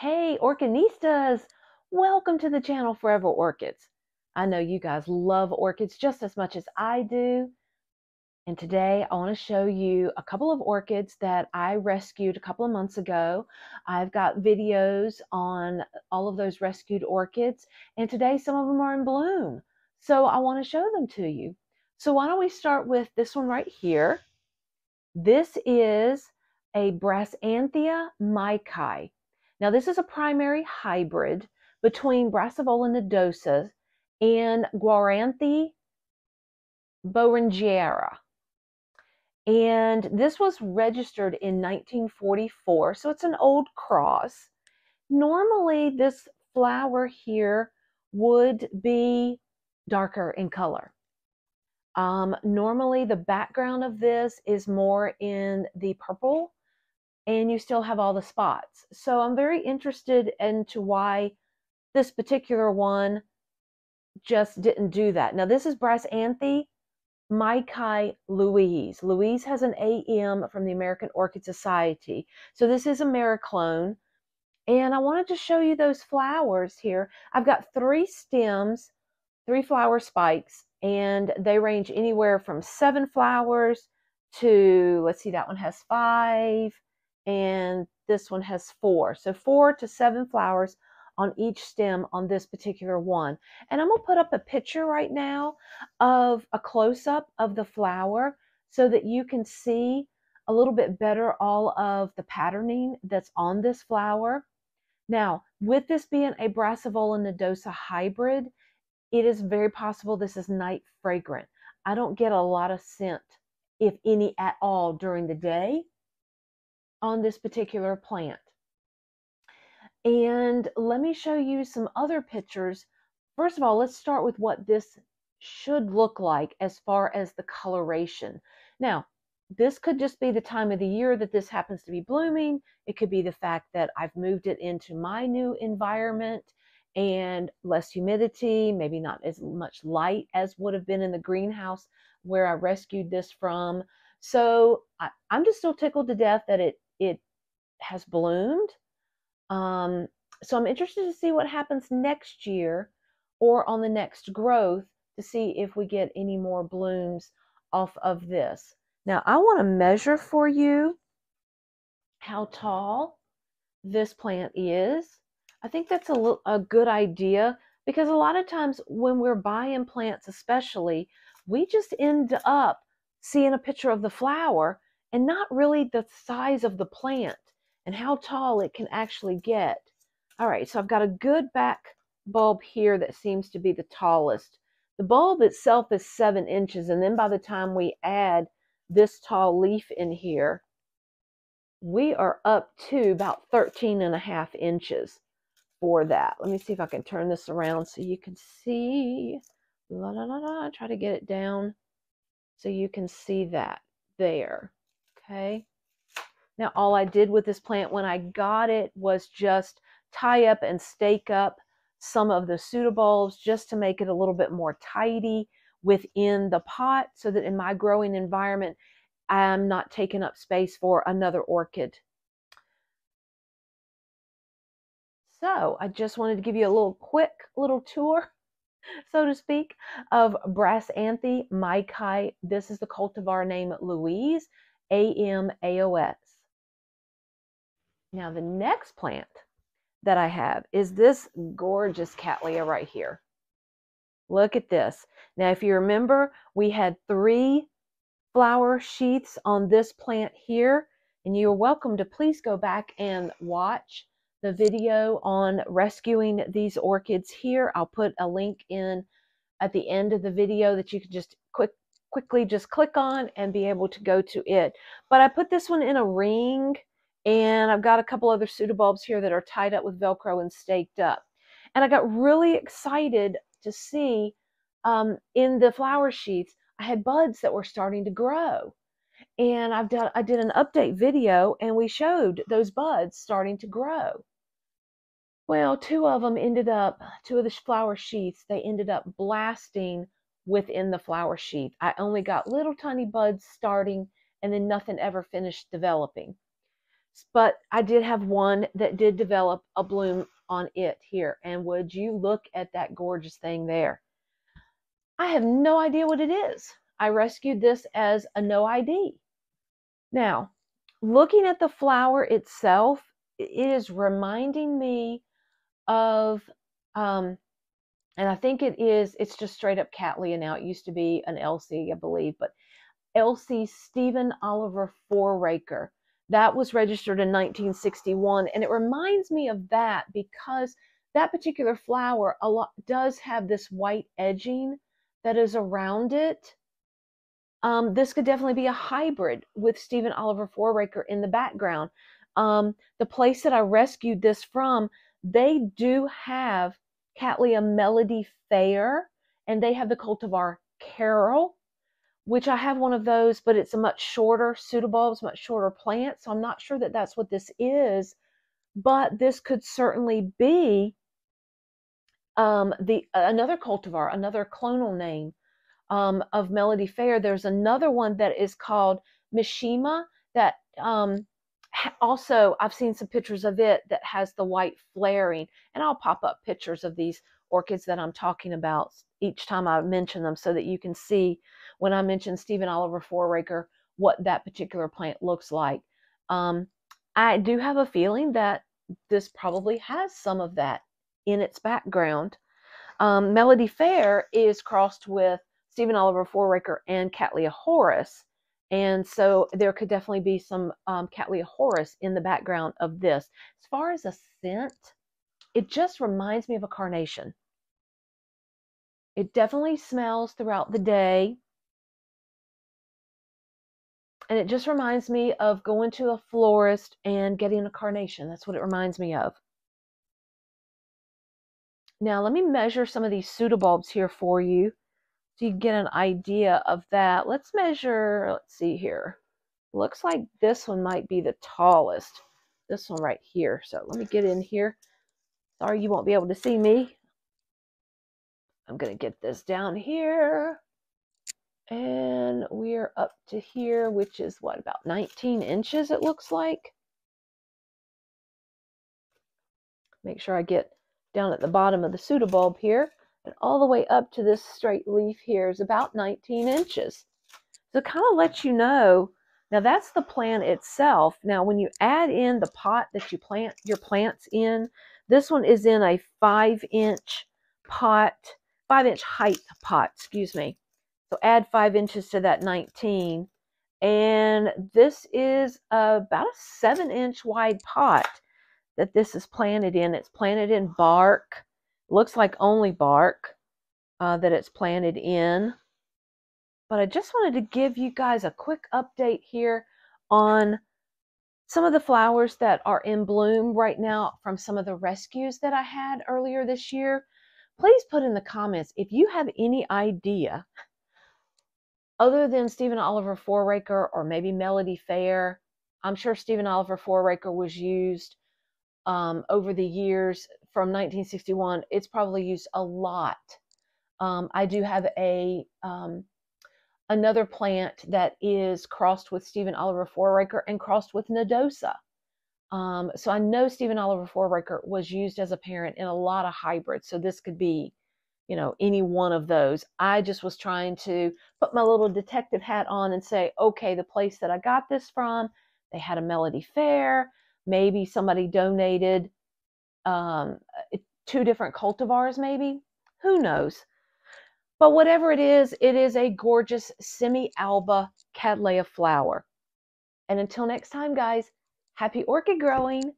Hey, Orchinistas! Welcome to the channel Forever Orchids. I know you guys love orchids just as much as I do. And today I want to show you a couple of orchids that I rescued a couple of months ago. I've got videos on all of those rescued orchids. And today some of them are in bloom. So I want to show them to you. So why don't we start with this one right here. This is a Brassanthia maikai. Now, this is a primary hybrid between Brassavola nodosa and Guaranthe beringiera. And this was registered in 1944, so it's an old cross. Normally, this flower here would be darker in color. Normally, the background of this is more in the purple, and you still have all the spots. So I'm very interested into why this particular one just didn't do that. Now, this is Brassanthia maikai Louise. Louise has an AM from the American Orchid Society. So this is a Mericlone. And I wanted to show you those flowers here. I've got 3 stems, 3 flower spikes, and they range anywhere from 7 flowers to, let's see, that one has 5, and this one has 4. So 4 to 7 flowers on each stem on this particular one. And I'm going to put up a picture right now of a close-up of the flower so that you can see a little bit better all of the patterning that's on this flower. Now, with this being a Brassavola nodosa hybrid, it is very possible this is night fragrant. I don't get a lot of scent, if any at all, during the day on this particular plant. And let me show you some other pictures. First of all, let's start with what this should look like as far as the coloration. Now, this could just be the time of the year that this happens to be blooming. It could be the fact that I've moved it into my new environment and less humidity, maybe not as much light as would have been in the greenhouse where I rescued this from. So I'm just still tickled to death that it has bloomed. So I'm interested to see what happens next year or on the next growth to see if we get any more blooms off of this. Now, I want to measure for you how tall this plant is. I think that's a good idea because a lot of times when we're buying plants especially, we just end up seeing a picture of the flower and not really the size of the plant and how tall it can actually get. All right, so I've got a good back bulb here that seems to be the tallest. The bulb itself is 7 inches, and then by the time we add this tall leaf in here, we are up to about 13.5 inches for that. Let me see if I can turn this around so you can see. La, la, la, la. Try to get it down so you can see that there. Okay. Now, all I did with this plant when I got it was just tie up and stake up some of the pseudobulbs just to make it a little bit more tidy within the pot so that in my growing environment, I'm not taking up space for another orchid. So I just wanted to give you a quick little tour, so to speak, of Brassanthia maikai. This is the cultivar name Louise, AMAOS. Now the next plant that I have is this gorgeous cattleya right here. Look at this. Now if you remember, we had 3 flower sheaths on this plant here, and you're welcome to please go back and watch the video on rescuing these orchids here. I'll put a link in at the end of the video that you can just quickly just click on and be able to go to it. But I put this one in a ring, and I've got a couple other pseudobulbs here that are tied up with Velcro and staked up. And I got really excited to see in the flower sheaths, I had buds that were starting to grow. And I did an update video, and we showed those buds starting to grow. Well, 2 of them ended up, 2 of the flower sheaths, they ended up blasting within the flower sheath. I only got little tiny buds starting, and then nothing ever finished developing. but I did have one that did develop a bloom on it here. And would you look at that gorgeous thing there? I have no idea what it is. I rescued this as a no ID. Now, looking at the flower itself, it is reminding me of, and I think it's just straight up cattleya now. It used to be an LC, I believe, but LC Stephen Oliver Foreraker. That was registered in 1961, and it reminds me of that because that particular flower does have this white edging that is around it. This could definitely be a hybrid with Stephen Oliver Foreraker in the background. The place that I rescued this from, they do have Cattleya Melody Fair, and they have the cultivar Carol, which I have one of those, but it's a much shorter pseudobulbs, much shorter plant. So I'm not sure that that's what this is, but this could certainly be another cultivar, another clonal name of Melody Fair. There's another one that is called Mishima that also I've seen some pictures of it that has the white flaring, and I'll pop up pictures of these orchids that I'm talking about each time I mention them so that you can see when I mention Stephen Oliver Foreraker what that particular plant looks like. I do have a feeling that this probably has some of that in its background. Melody Fair is crossed with Stephen Oliver Foreraker and Cattleya Horace. And so there could definitely be some Cattleya Horace in the background of this. As far as a scent, it just reminds me of a carnation. It definitely smells throughout the day. And it just reminds me of going to a florist and getting a carnation. That's what it reminds me of. Now, let me measure some of these pseudobulbs here for you so you can get an idea of that. Let's measure, let's see here. Looks like this one might be the tallest. This one right here. So let me get in here. Sorry, you won't be able to see me. I'm going to get this down here. And we're up to here, which is what, about 19 inches it looks like. Make sure I get down at the bottom of the pseudobulb here. And all the way up to this straight leaf here is about 19 inches. So it kind of lets you know. Now that's the plant itself. Now when you add in the pot that you plant your plants in, this one is in a 5-inch pot, 5-inch height pot, excuse me. So add 5 inches to that 19. And this is about a 7-inch wide pot that this is planted in. It's planted in bark. Looks like only bark that it's planted in. But I just wanted to give you guys a quick update here on some of the flowers that are in bloom right now from some of the rescues that I had earlier this year. Please put in the comments if you have any idea other than Stephen Oliver Foreraker or maybe Melody Fair. I'm sure Stephen Oliver Foreraker was used over the years from 1961. It's probably used a lot. I do have another plant that is crossed with Stephen Oliver Foreraker and crossed with Nodosa. So I know Stephen Oliver Foreraker was used as a parent in a lot of hybrids. So this could be, you know, any one of those. I just was trying to put my little detective hat on and say, okay, the place that I got this from, they had a Melody Fair. Maybe somebody donated 2 different cultivars, maybe. Who knows? But whatever it is a gorgeous semi-alba cattleya flower. And until next time, guys, happy orchid growing!